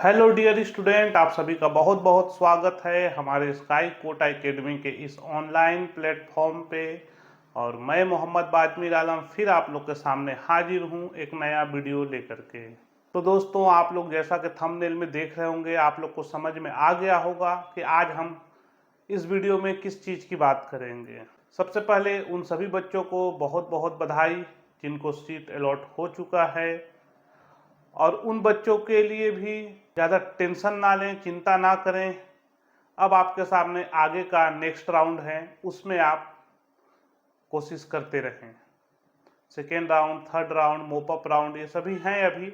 Hello dear student, आप सभी का बहुत बहुत स्वागत है हमारे स्काई कोटा एकेडमी के इस ऑनलाइन प्लेटफॉर्म पे। और मैं मोहम्मद बाजमीर आलम फिर आप लोग के सामने हाजिर हूँ एक नया वीडियो लेकर के। तो दोस्तों, आप लोग जैसा कि थंबनेल में देख रहे होंगे, आप लोग को समझ में आ गया होगा कि आज हम इस वीडियो में किस चीज़ की बात करेंगे। सबसे पहले उन सभी बच्चों को बहुत बहुत बधाई जिनको सीट अलॉट हो चुका है, और उन बच्चों के लिए भी ज़्यादा टेंशन ना लें, चिंता ना करें। अब आपके सामने आगे का नेक्स्ट राउंड है, उसमें आप कोशिश करते रहें। Second round, third round, mop-up round ये सभी हैं अभी,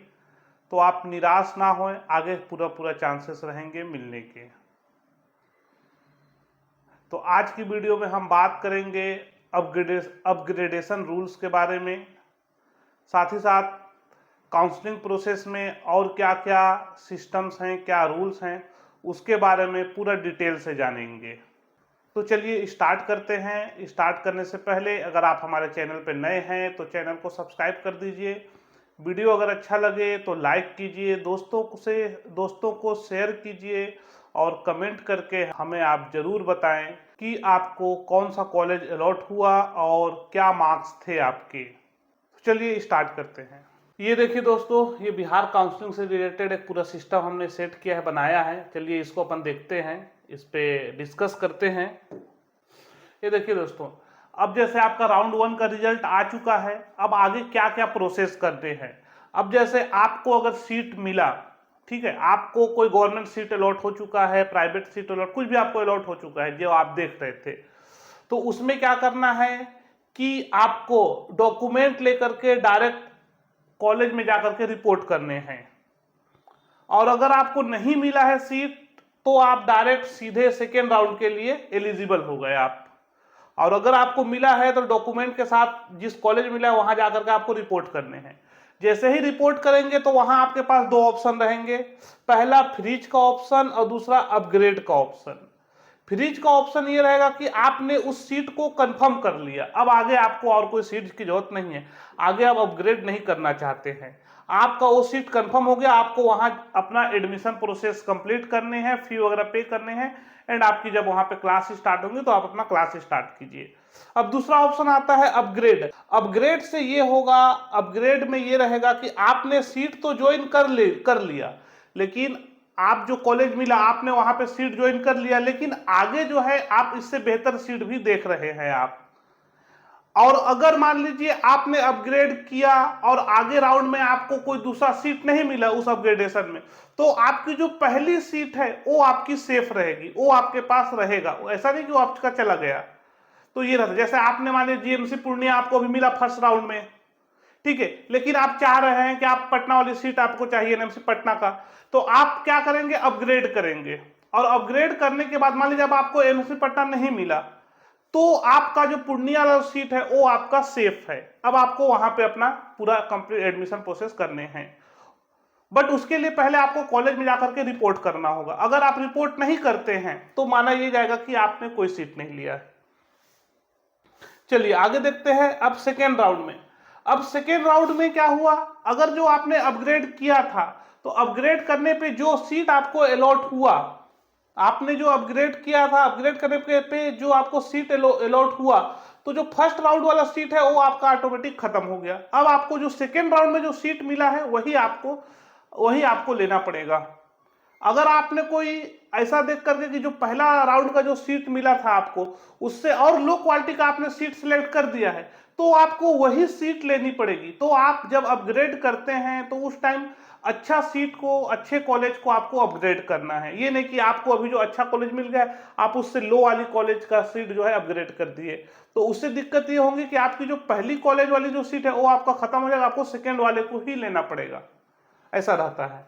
तो आप निराश ना हों, आगे पूरा पूरा चांसेस रहेंगे मिलने के। तो आज की वीडियो में हम बात करेंगे अपग्रेडेशन रूल्स के बारे में, साथ ही साथ काउंसलिंग प्रोसेस में और क्या क्या सिस्टम्स हैं, क्या रूल्स हैं, उसके बारे में पूरा डिटेल से जानेंगे। तो चलिए स्टार्ट करते हैं। स्टार्ट करने से पहले अगर आप हमारे चैनल पर नए हैं तो चैनल को सब्सक्राइब कर दीजिए। वीडियो अगर अच्छा लगे तो लाइक कीजिए, दोस्तों को शेयर कीजिए, और कमेंट करके हमें आप ज़रूर बताएं कि आपको कौन सा कॉलेज अलॉट हुआ और क्या मार्क्स थे आपके। तो चलिए स्टार्ट करते हैं। ये देखिए दोस्तों, ये बिहार काउंसलिंग से रिलेटेड एक पूरा सिस्टम हमने सेट किया है, बनाया है। चलिए इसको अपन देखते हैं, इस पे डिस्कस करते हैं। ये देखिए दोस्तों, अब जैसे आपका राउंड 1 का रिजल्ट आ चुका है, अब आगे क्या क्या प्रोसेस करते हैं। अब जैसे आपको अगर सीट मिला, ठीक है, आपको कोई गवर्नमेंट सीट अलॉट हो चुका है, प्राइवेट सीट अलॉट, कुछ भी आपको अलॉट हो चुका है जो आप देख रहे थे, तो उसमें क्या करना है कि आपको डॉक्यूमेंट लेकर के डायरेक्ट कॉलेज में जाकर के रिपोर्ट करने हैं। और अगर आपको नहीं मिला है सीट तो आप डायरेक्ट सीधे सेकेंड राउंड के लिए एलिजिबल हो गए आप। और अगर आपको मिला है तो डॉक्यूमेंट के साथ जिस कॉलेज मिला है वहां जाकर के आपको रिपोर्ट करने हैं। जैसे ही रिपोर्ट करेंगे तो वहां आपके पास दो ऑप्शन रहेंगे, पहला फ्रीज का ऑप्शन और दूसरा अपग्रेड का ऑप्शन। फ्रीज का ऑप्शन ये रहेगा कि आपने उस सीट को कंफर्म कर लिया, अब आगे आपको और कोई सीट की जरूरत नहीं है, आगे आप अपग्रेड नहीं करना चाहते हैं, आपका वो सीट कंफर्म हो गया, आपको वहां अपना एडमिशन प्रोसेस कंप्लीट करने हैं, फी वगैरह पे करने हैं, एंड आपकी जब वहां पे क्लास स्टार्ट होंगी तो आप अपना क्लास स्टार्ट कीजिए। अब दूसरा ऑप्शन आता है अपग्रेड। अपग्रेड से ये होगा, अपग्रेड में ये रहेगा कि आपने सीट तो ज्वाइन कर लिया, लेकिन आप जो कॉलेज मिला आपने वहां पे सीट ज्वाइन कर लिया, लेकिन आगे जो है आप इससे बेहतर सीट भी देख रहे हैं आप। और अगर मान लीजिए आपने अपग्रेड किया और आगे राउंड में आपको कोई दूसरा सीट नहीं मिला उस अपग्रेडेशन में, तो आपकी जो पहली सीट है वो आपकी सेफ रहेगी, वो आपके पास रहेगा, ऐसा नहीं कि वो आपका चला गया। तो ये रहता, जैसे आपने मान लीजिए जीएमसी पूर्णिया आपको अभी मिला फर्स्ट राउंड में, ठीक है, लेकिन आप चाह रहे हैं कि आप पटना वाली सीट आपको चाहिए, एनएमसी पटना का, तो आप क्या करेंगे, अपग्रेड करेंगे। और अपग्रेड करने के बाद मान लीजिए अब आपको एनएमसी पटना नहीं मिला, तो आपका जो पूर्णिया वाला सीट है वो आपका सेफ है। अब आपको वहां पे अपना पूरा कंप्लीट एडमिशन प्रोसेस करने हैं, बट उसके लिए पहले आपको कॉलेज में जाकर के रिपोर्ट करना होगा। अगर आप रिपोर्ट नहीं करते हैं तो माना यह जाएगा कि आपने कोई सीट नहीं लिया है। चलिए आगे देखते हैं। अब सेकेंड राउंड में, अब सेकेंड राउंड में क्या हुआ, अगर जो आपने अपग्रेड किया था तो अपग्रेड करने पे जो सीट आपको अलॉट हुआ, आपने जो अपग्रेड किया था, अपग्रेड करने पे जो आपको सीट अलॉट हुआ, तो जो फर्स्ट राउंड वाला सीट है वो आपका ऑटोमेटिक खत्म हो गया। अब आपको जो सेकेंड राउंड में जो सीट मिला है वही आपको लेना पड़ेगा। अगर आपने कोई ऐसा देख करके कि जो पहला राउंड का जो सीट मिला था आपको उससे और लो क्वालिटी का आपने सीट सिलेक्ट कर दिया है, तो आपको वही सीट लेनी पड़ेगी। तो आप जब अपग्रेड करते हैं तो उस टाइम अच्छा सीट को, अच्छे कॉलेज को आपको अपग्रेड करना है। ये नहीं कि आपको अभी जो अच्छा कॉलेज मिल गया आप उससे लो वाली कॉलेज का सीट जो है अपग्रेड कर दिए, तो उससे दिक्कत ये होगी कि आपकी जो पहली कॉलेज वाली जो सीट है वो आपका खत्म हो जाएगा, आपको सेकेंड वाले को ही लेना पड़ेगा, ऐसा रहता है।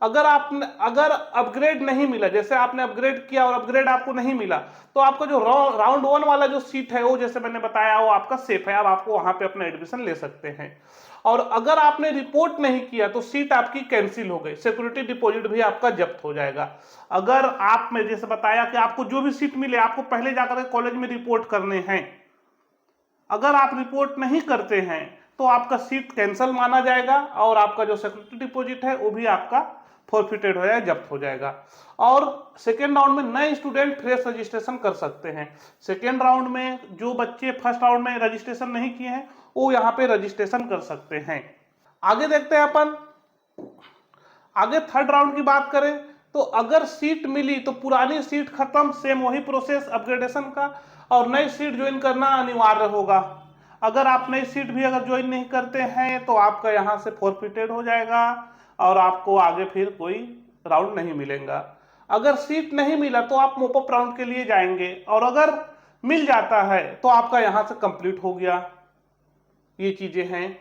अगर अपग्रेड नहीं मिला, जैसे आपने अपग्रेड किया और अपग्रेड आपको नहीं मिला, तो आपका जो राउंड 1 वाला जो सीट है वो जैसे मैंने बताया वो आपका सेफ है, अब आपको वहां पे अपना एडमिशन ले सकते हैं। और अगर आपने रिपोर्ट नहीं किया तो सीट आपकी कैंसिल हो गई, सिक्योरिटी डिपॉजिट भी आपका जब्त हो जाएगा। अगर आप, मैं जैसे बताया कि आपको जो भी सीट मिले आपको पहले जाकर कॉलेज में रिपोर्ट करने हैं, अगर आप रिपोर्ट नहीं करते हैं तो आपका सीट कैंसिल माना जाएगा और आपका जो सिक्योरिटी डिपॉजिट है वो भी आपका फॉरफिटेड हो जाएगा, जब्त हो जाएगा। और सेकेंड राउंड में नए स्टूडेंट फ्रेश रजिस्ट्रेशन कर सकते हैं। सेकेंड राउंड में जो बच्चे फर्स्ट राउंड में रजिस्ट्रेशन नहीं किए हैं वो यहाँ पे रजिस्ट्रेशन कर सकते हैं। आगे देखते हैं अपन, आगे थर्ड राउंड की बात करें तो अगर सीट मिली तो पुरानी सीट खत्म, सेम वही प्रोसेस अपग्रेडेशन का, और नई सीट ज्वाइन करना अनिवार्य होगा। अगर आप नई सीट भी अगर ज्वाइन नहीं करते हैं तो आपका यहाँ से फॉरफिटेड हो जाएगा और आपको आगे फिर कोई राउंड नहीं मिलेगा। अगर सीट नहीं मिला तो आप मोपअप राउंड के लिए जाएंगे, और अगर मिल जाता है तो आपका यहाँ से कंप्लीट हो गया। ये चीजें हैं।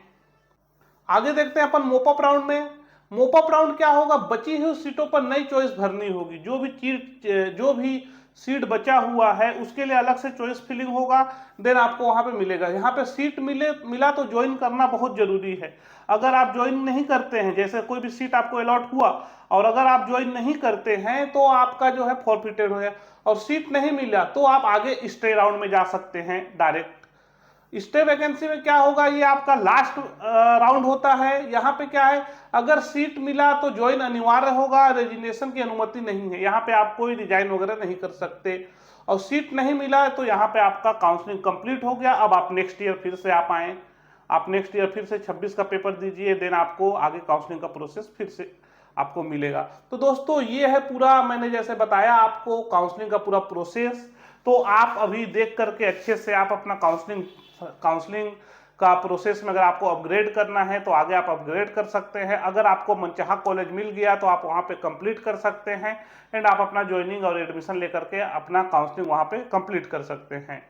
आगे देखते हैं अपन मोपअप राउंड में। मोपअप राउंड क्या होगा, बची हुई सीटों पर नई चॉइस भरनी होगी। जो भी सीट बचा हुआ है उसके लिए अलग से चॉइस फिलिंग होगा, देन आपको वहां पे मिलेगा। यहाँ पे सीट मिला तो ज्वाइन करना बहुत जरूरी है। अगर आप ज्वाइन नहीं करते हैं, जैसे कोई भी सीट आपको अलॉट हुआ और अगर आप ज्वाइन नहीं करते हैं तो आपका जो है फॉरफिटेड हो गया। और सीट नहीं मिला तो आप आगे स्टे राउंड में जा सकते हैं डायरेक्ट। स्टे वैकेंसी में क्या होगा, ये आपका लास्ट राउंड होता है। यहाँ पे क्या है, अगर सीट मिला तो ज्वाइन अनिवार्य होगा, रेजिग्नेशन की अनुमति नहीं है। यहाँ पे आप कोई रिजाइन वगैरह नहीं कर सकते। और सीट नहीं मिला तो यहाँ पे आपका काउंसलिंग कंप्लीट हो गया। अब आप नेक्स्ट ईयर फिर से आप आए, आप नेक्स्ट ईयर फिर से 26 का पेपर दीजिए, देन आपको आगे काउंसलिंग का प्रोसेस फिर से आपको मिलेगा। तो दोस्तों ये है पूरा, मैंने जैसे बताया आपको काउंसलिंग का पूरा प्रोसेस। तो आप अभी देख करके अच्छे से आप अपना काउंसलिंग का प्रोसेस में अगर आपको अपग्रेड करना है तो आगे आप अपग्रेड कर सकते हैं। अगर आपको मनचाहा कॉलेज मिल गया तो आप वहां पे कंप्लीट कर सकते हैं एंड आप अपना ज्वाइनिंग और एडमिशन लेकर के अपना काउंसलिंग वहां पे कंप्लीट कर सकते हैं।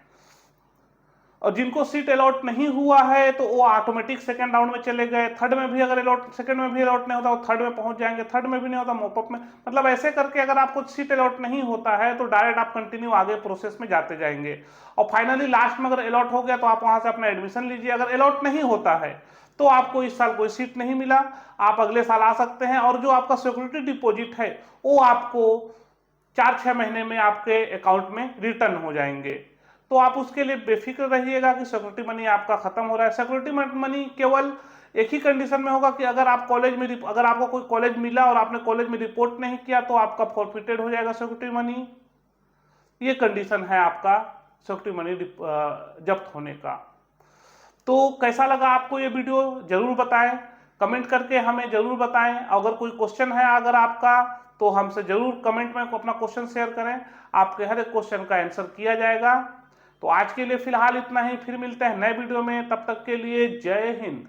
और जिनको सीट अलॉट नहीं हुआ है तो वो ऑटोमेटिक सेकंड राउंड में चले गए। थर्ड में भी अगर अलॉट, सेकंड में भी अलॉट नहीं होता वो थर्ड में पहुंच जाएंगे, थर्ड में भी नहीं होता मोपअप में। मतलब ऐसे करके अगर आपको सीट अलॉट नहीं होता है तो डायरेक्ट आप कंटिन्यू आगे प्रोसेस में जाते जाएंगे। और फाइनली लास्ट में अगर अलॉट हो गया तो आप वहां से अपना एडमिशन लीजिए। अगर अलॉट नहीं होता है तो आपको इस साल कोई सीट नहीं मिला, आप अगले साल आ सकते हैं। और जो आपका सिक्योरिटी डिपॉजिट है वो आपको 4-6 महीने में आपके अकाउंट में रिटर्न हो जाएंगे। तो आप उसके लिए बेफिक्र रहिएगा कि सिक्योरिटी मनी आपका खत्म हो रहा है। सिक्योरिटी मनी केवल एक ही कंडीशन में होगा कि अगर आप कॉलेज में, अगर आपको कोई कॉलेज मिला और आपने कॉलेज में रिपोर्ट नहीं किया तो आपका फॉरफिटेड हो जाएगा सिक्योरिटी मनी। ये कंडीशन है आपका सिक्योरिटी मनी जब्त होने का। तो कैसा लगा आपको ये वीडियो जरूर बताएं, कमेंट करके हमें जरूर बताएं। अगर कोई क्वेश्चन है अगर आपका तो हमसे जरूर कमेंट में अपना क्वेश्चन शेयर करें, आपके हर एक क्वेश्चन का आंसर किया जाएगा। तो आज के लिए फिलहाल इतना ही, फिर मिलते हैं नए वीडियो में, तब तक के लिए जय हिंद।